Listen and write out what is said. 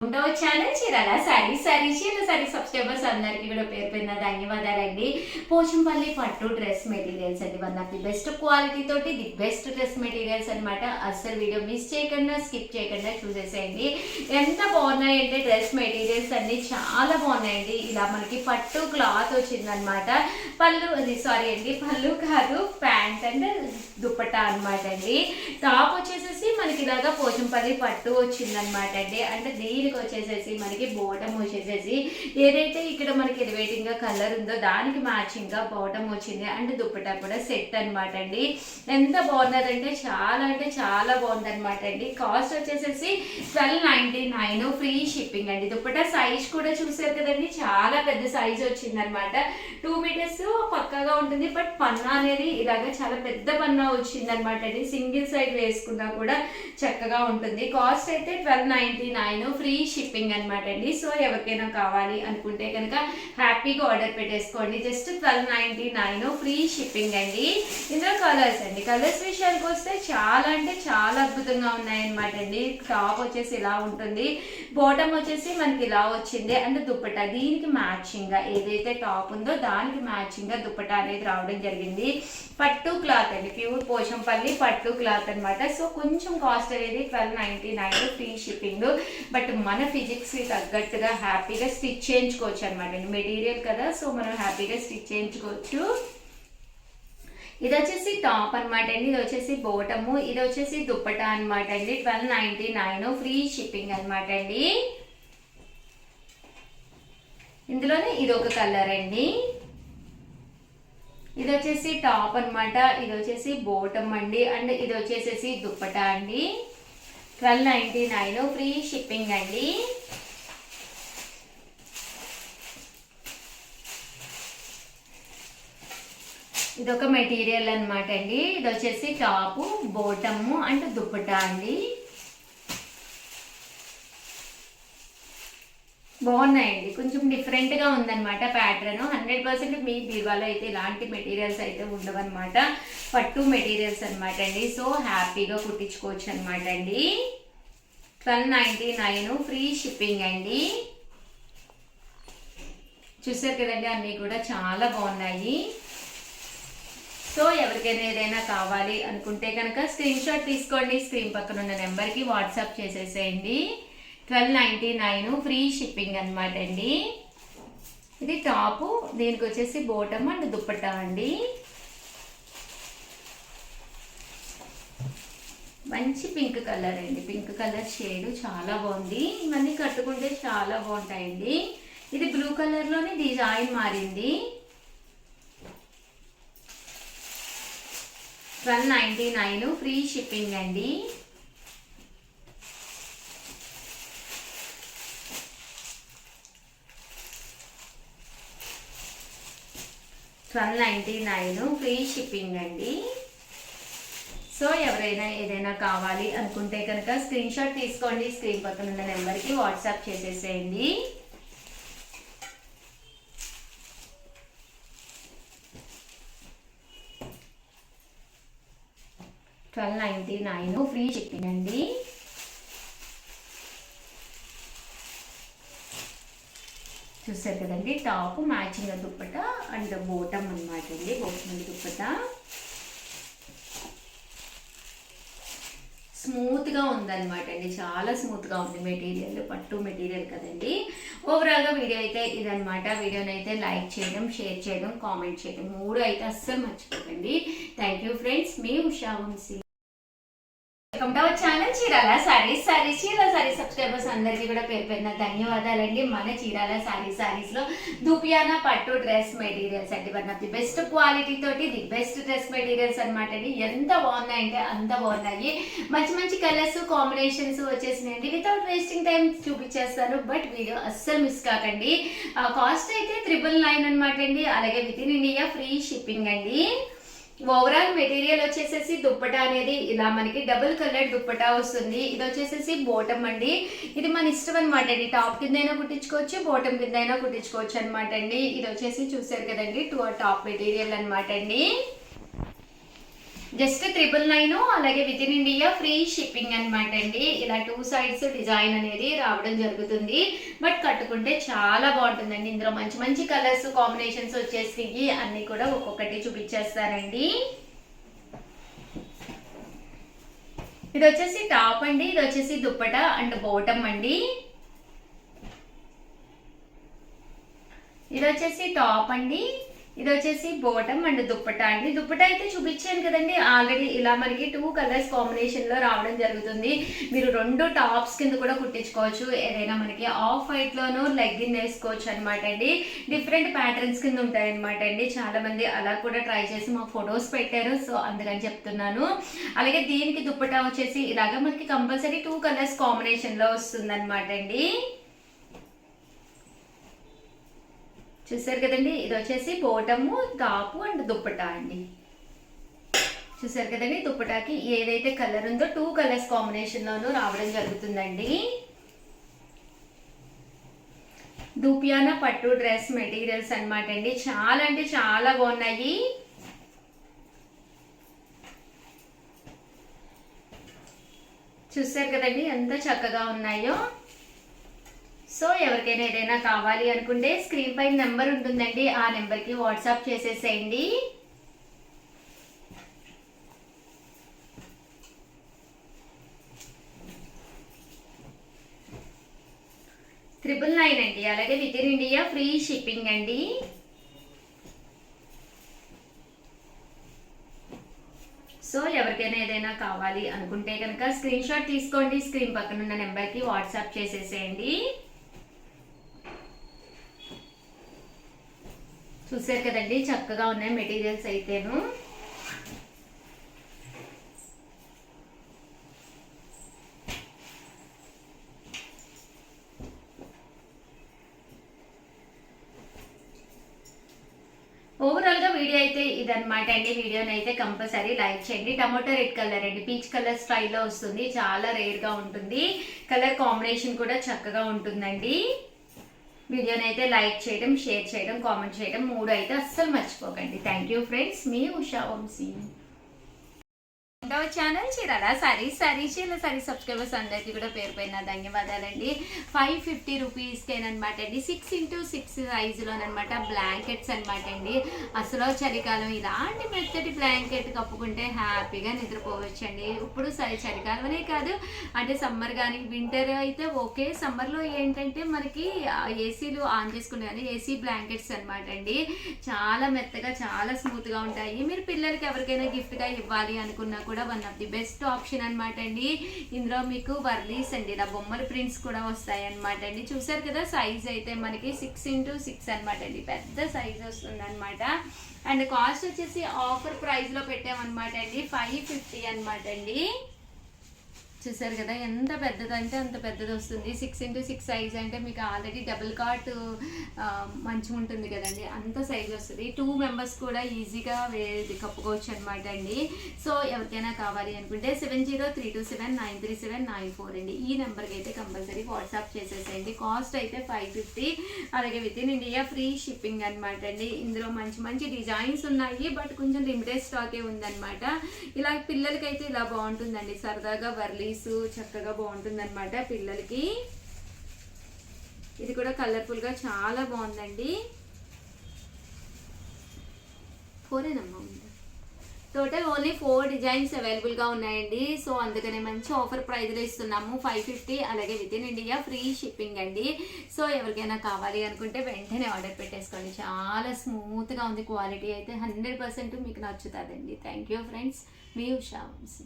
ఉండవ channel Chirala sari subscribers అందరికీ కూడా పేరు పేరున ధన్యవాదాలండి. పోచంపల్లి పట్టు డ్రెస్ మెటీరియల్స్ అండి, one of the best quality తోటి ది బెస్ట్ డ్రెస్ మెటీరియల్స్ అనమాట. అస్సలు వీడియో మిస్ చేయకుండా స్కిప్ చేయకుండా చూసేసేయండి. ఎంత బాగున్నాయంటే డ్రెస్ మెటీరియల్స్ అన్ని చాలా బాగున్నాయండి. ఇలా మనకి పట్టు క్లాత్ వచ్చిందనమాట. పళ్ళు కాదు, ప్యాంట్ అండ్ దుపట్టా అనమాట అండి. టాప్ వచ్చేసేసి మనకి ఇలాగా పోచంపల్లి పట్టు వచ్చిందనమాట అండి. అంటే దీనికి వచ్చేసేసి మనకి బాటమ్ వచ్చేసేసి ఏదైతే ఇక్కడ మనకి ఎలివేటింగ్ గా కలర్ ఉందో దానికి మ్యాచింగ్ గా బాటమ్ వచ్చింది. అండ్ దుపట్టా కూడా సెట్ అనమాట అండి. ఎంత బాగున్నదంటే చాలా బాగుంది అనమాట అండి. కాస్ట్ వచ్చేసేసి 1299 ఫ్రీ షిప్పింగ్ అండి. దుపట్టా సైజ్ కూడా చూసారు కదండి, చాలా పెద్ద సైజ్ వచ్చింది అనమాట. 2 మీటర్స్ పక్కాగా ఉంటుంది. బట్ పన్నా అనేది ఇలాగా చాలా పెద్ద పన్నా వచ్చింది అనమాట అండి. సింగిల్ సైడ్ వేసుకున్నా కూడా చక్కగా ఉంటుంది. కాస్ట్ అయితే 1299 ఫ్రీ షిప్పింగ్ అనమాట అండి. సో ఎవరికైనా కావాలి అనుకుంటే కనుక హ్యాపీగా ఆర్డర్ పెట్టేసుకోండి. జస్ట్ 1299 ఫ్రీ షిప్పింగ్ అండి. ఇందులో కలర్స్ అండి, కలర్స్ విషయానికి వస్తే చాలా అంటే చాలా అద్భుతంగా ఉన్నాయన్నమాట అండి. టాప్ వచ్చేసి ఇలా ఉంటుంది, బాటమ్ వచ్చేసి మనకి ఇలా వచ్చింది. అండ్ దుపట్టా దీనికి మ్యాచింగ్ గా ఏదైతే టాప్ ఉందో దానికి మ్యాచింగ్ గా దుపట్టా అనేది రావడం జరిగింది. పట్టు క్లాత్ అండి, ప్యూర్ పోచంపల్లి పట్టు క్లాత్ అనమాట. సో కొంచెం కాస్ట్ అనేది 1299 ఫ్రీ షిప్పింగ్. బట్ మన ఫిజిక్స్ కి తగ్గట్టుగా హ్యాపీగా స్టిచ్ చేయించుకోవచ్చు అనమాట అండి. మెటీరియల్ కదా, సో మనం హ్యాపీగా స్టిచ్ చేయించుకోవచ్చు. ఇది వచ్చేసి టాప్ అనమాట అండి, ఇది వచ్చేసి బోటము, ఇది వచ్చేసి దుప్పటా అనమాట అండి. 1299 ఫ్రీ షిప్పింగ్ అనమాట అండి. ఇందులోనే ఇది ఒక కలర్ అండి. ఇది వచ్చేసి టాప్ అనమాట, ఇది వచ్చేసి బోటమ్ అండి. అండ్ ఇది వచ్చేసేసి దుప్పటా అండి. 1299 ఫ్రీ షిప్పింగ్ అండి. ఇదొక మెటీరియల్ అనమాట అండి. ఇది వచ్చేసి టాపు, బోటము అండ్ దుప్పటా అండి. బాగున్నాయండి, కొంచెం డిఫరెంట్ గా ఉందన్నమాట ప్యాటర్న్. 100% మీ బీరువాలో అయితే ఇలాంటి మెటీరియల్స్ అయితే ఉండవన్నమాట. పట్టు మెటీరియల్స్ అనమాట అండి. సో హ్యాపీగా కుట్టించుకోవచ్చు అనమాట అండి. 1299 ఫ్రీ షిప్పింగ్ అండి. చూసారు కదండి, అన్నీ కూడా చాలా బాగున్నాయి. సో ఎవరికైనా ఏదైనా కావాలి అనుకుంటే కనుక స్క్రీన్ షాట్ తీసుకోండి, స్క్రీన్ పక్కన ఉన్న నెంబర్కి వాట్సాప్ చేసేసేయండి. 1299 ఫ్రీ షిప్పింగ్ అనమాట అండి. ఇది టాపు, దీనికి వచ్చేసి బోటమ్ అండ్ దుప్పట్టా అండి. మంచి పింక్ కలర్ అండి, పింక్ కలర్ షేడ్ చాలా బాగుంది. ఇవన్నీ కట్టుకుంటే చాలా బాగుంటాయండి. ఇది బ్లూ కలర్ లోనే డిజైన్ మారింది. 1299 ఫ్రీ షిప్పింగ్ అండి. $1299 ఫ్రీ షిప్పింగ్ అండి. సో ఎవరైనా ఏదైనా కావాలి అనుకుంటే కనుక స్క్రీన్ షాట్ తీసుకోండి, స్క్రీన్ పక్కన ఉన్న నెంబర్కి వాట్సాప్ చేసేసేయండి. $1299 ఫ్రీ షిప్పింగ్ అండి. చూసారు కదండి, top matching dupatta and bottom అనమాట అండి. బోటమ్ దుప్పట్టా స్మూత్ గా ఉందన్నమాట అండి, చాలా స్మూత్ గా ఉంది మెటీరియల్. పట్టు మెటీరియల్ కదండి. ఓవరాల్ గా వీడియో అయితే ఇదనమాట. వీడియోని అయితే లైక్ చేయడం, షేర్ చేయడం, కామెంట్ చేయడం 3 అయితే అస్సలు మర్చిపోకండి. థ్యాంక్ యూ ఫ్రెండ్స్, మీ Usha Vamsi. Welcome to our channel Chirala sari subscribers అందరికీ కూడా పేరు పేరున ధన్యవాదాలండి. మన చీరాల సారీస్ లో దుపియానా పట్టు డ్రెస్ మెటీరియల్స్ అండి, one of the best quality తోటి ది బెస్ట్ డ్రెస్ మెటీరియల్స్ అనమాట అండి. ఎంత బాగున్నాయంటే అంత బాగున్నాయి. మంచి కలర్స్ కాంబినేషన్స్ వచ్చేసినాయండి. వితౌట్ వేస్టింగ్ టైం చూపించేస్తాను, బట్ వీడియో అస్సలు మిస్ కాకండి. కాస్ట్ అయితే 999 అనమాట అండి. అలాగే within India free shipping అండి. ఓవరాల్ మెటీరియల్ వచ్చేసేసి దుప్పటా అనేది ఇలా మనకి డబుల్ కలర్ దుప్పటా వస్తుంది. ఇది వచ్చేసేసి బోటమ్ అండి. ఇది మన ఇష్టం అనమాట అండి. టాప్ కింద అయినా కుట్టించుకోవచ్చు, బోటమ్ కింద అయినా కుట్టించుకోవచ్చు అనమాట అండి. ఇది వచ్చేసి చూసారు కదండి, టాప్ మెటీరియల్ అనమాట అండి. జస్ట్ 999, అలాగే within India free shipping అనమాట అండి. ఇలా 2 సైడ్స్ డిజైన్ అనేది రావడం జరుగుతుంది. బట్ కట్టుకుంటే చాలా బాగుంటుందండి. ఇందులో మంచి మంచి కలర్స్ కాంబినేషన్స్ వచ్చేసి అన్ని కూడా ఒక్కొక్కటి చూపించేస్తారండి. ఇది వచ్చేసి టాప్ అండి, ఇది వచ్చేసి దుప్పటా అండ్ బాటమ్ అండి. ఇది వచ్చేసి టాప్ అండి, ఇది వచ్చేసి బాటమ్ అండ్ దుప్పటా అండి. దుప్పటా అయితే చూపించాను కదండి ఆల్రెడీ. ఇలా మనకి 2 కలర్స్ కాంబినేషన్ లో రావడం జరుగుతుంది. మీరు 2 టాప్స్ కింద కూడా కుట్టించుకోవచ్చు. ఏదైనా మనకి ఆఫ్ వైట్ లోనూ లెగ్గిన్ వేసుకోవచ్చు అనమాట అండి. డిఫరెంట్ ప్యాటర్న్స్ కింద ఉంటాయి అనమాట అండి. చాలా మంది అలా కూడా ట్రై చేసి మాకు ఫొటోస్ పెట్టారు, సో అందుకని చెప్తున్నాను. అలాగే దీనికి దుప్పటా వచ్చేసి ఇలాగా మనకి కంపల్సరీ 2 కలర్స్ కాంబినేషన్ లో వస్తుంది అనమాట అండి. చూసారు కదండి, ఇది వచ్చేసి బోటము, టాపు అండ్ దుప్పటా అండి. చూసారు కదండి, దుప్పటాకి ఏదైతే కలర్ ఉందో 2 కలర్స్ కాంబినేషన్ లోనూ రావడం జరుగుతుందండి. దూపియానా పట్టు డ్రెస్ మెటీరియల్స్ అనమాట అండి. చాలా అంటే చాలా బాగున్నాయి. చూసారు కదండి ఎంత చక్కగా ఉన్నాయో. సో ఎవరికైనా ఏదైనా కావాలి అనుకుంటే స్క్రీన్ పైన నెంబర్ ఉంటుందండి, ఆ నెంబర్కి వాట్సాప్ చేసేసేయండి. $999 అండి, అలాగే within India free shipping అండి. సో ఎవరికైనా ఏదైనా కావాలి అనుకుంటే కనుక స్క్రీన్ షాట్ తీసుకోండి, స్క్రీన్ పక్కన ఉన్న నెంబర్కి వాట్సాప్ చేసేసేయండి. చూసారు కదండి చక్కగా ఉన్నాయి మెటీరియల్స్ అయితేను. ఓవరాల్ గా వీడియో అయితే ఇదన్నమాట అండి. వీడియోని అయితే కంపల్సరీ లైక్ చేయండి. టమాటో రెడ్ కలర్ అండి, పీచ్ కలర్ స్టైల్లో వస్తుంది. చాలా రేర్ గా ఉంటుంది. కలర్ కాంబినేషన్ కూడా చక్కగా ఉంటుందండి. వీడియోని అయితే లైక్ చేయడం, షేర్ చేయడం, కామెంట్ చేయడం 3 అయితే అస్సలు మర్చిపోకండి. థ్యాంక్ యూ ఫ్రెండ్స్, మీ ఉషా వంశీ. ఛానల్ చీరాల సారీ సబ్స్క్రైబర్స్ అందరికీ కూడా పేరు పైన ధన్యవాదాలండి. 550 రూపీస్కేనమాట అండి. 6x6 సైజులోనమాట బ్లాంకెట్స్ అనమాట అండి. అసలు చలికాలం ఇలాంటి మెత్తటి బ్లాంకెట్ కప్పుకుంటే హ్యాపీగా నిద్రపోవచ్చండి. ఇప్పుడు చలికాలం అనే కాదు, అంటే సమ్మర్ కానీ వింటర్ అయితే ఓకే. సమ్మర్లో ఏంటంటే మనకి ఏసీలు ఆన్ చేసుకునే కానీ ఏసీ బ్లాంకెట్స్ అనమాట అండి. చాలా మెత్తగా చాలా స్మూత్గా ఉంటాయి. మీరు పిల్లలకి ఎవరికైనా గిఫ్ట్గా ఇవ్వాలి అనుకున్నా కూడా one of the best option అనమాట అండి. ఇందులో మీకు వర్లీస్ అండి, ఇలా బొమ్మల ప్రింట్స్ కూడా వస్తాయి అనమాట అండి. చూసారు కదా సైజ్ అయితే మనకి 6x6 అనమాట అండి, పెద్ద సైజ్ వస్తుంది అనమాట. అండ్ కాస్ట్ వచ్చేసి ఆఫర్ ప్రైస్ లో పెట్టామన్నమాట అండి, 550 అనమాట అండి. చూసారు కదా ఎంత పెద్దది అంటే అంత పెద్దది వస్తుంది. 6x6 సైజ్ అంటే మీకు ఆల్రెడీ డబుల్ కాట్ మంచిగా ఉంటుంది కదండి, అంత సైజ్ వస్తుంది. 2 మెంబర్స్ కూడా ఈజీగా కప్పుకోవచ్చు అనమాట అండి. సో ఎవరికైనా కావాలి అనుకుంటే 7032793794 అండి, ఈ నెంబర్కి అయితే కంపల్సరీ వాట్సాప్ చేసేసేయండి. కాస్ట్ అయితే 550, అలాగే within India free shipping అనమాట అండి. ఇందులో మంచి మంచి డిజైన్స్ ఉన్నాయి, బట్ కొంచెం లిమిటెడ్ స్టాకే ఉందన్నమాట. ఇలా పిల్లలకైతే ఇలా బాగుంటుందండి, సరదాగా వర్లీ చక్కగా బాగుంటుంది అనమాట పిల్లలకి. ఇది కూడా కలర్ఫుల్ గా చాలా బాగుందండి. టోటల్ ఓన్లీ 4 డిజైన్స్ అవైలబుల్ గా ఉన్నాయండి. సో అందుకనే మంచి ఆఫర్ ప్రైస్ లో ఇస్తున్నాము, 550, అలాగే within India free shipping అండి. సో ఎవరికైనా కావాలి అనుకుంటే వెంటనే ఆర్డర్ పెట్టేసుకోండి. చాలా స్మూత్ గా ఉంది, క్వాలిటీ అయితే 100% మీకు నచ్చుతుందండి. థ్యాంక్ యూ ఫ్రెండ్స్, మీ ఉషా వంశీ.